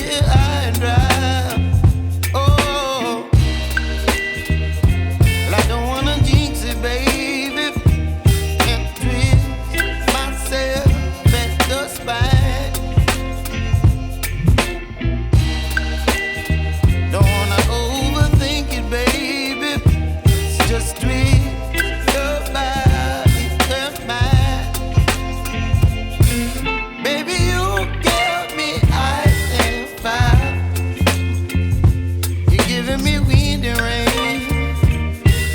here high and dry. Oh, well, I don't wanna jinx it, baby, and twist myself at the spine. Don't wanna overthink it, baby. It's just twist your body and mine. Baby, you give me ice and fire. You're giving me wind and rain.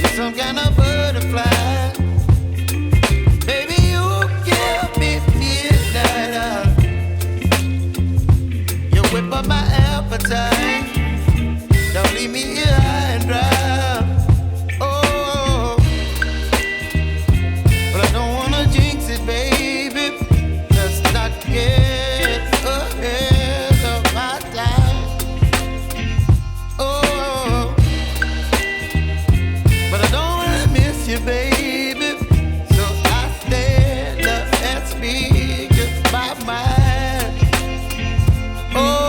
You're some kind of butterfly. Baby, you give me midnight. You whip up my appetite. Don't leave me here high and dry. Oh, but I don't wanna jinx it, baby. Let's not get ahead of my time. Oh, but I don't wanna miss you, baby. So I stand up and speak my mind. Oh.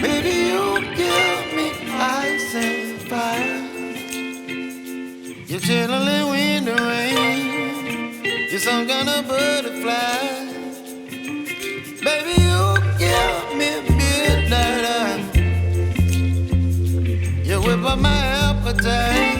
Baby, you give me ice and fire. You're chilling wind and rain. You're some kind of butterfly. Baby, you give me midnight. You whip up my appetite.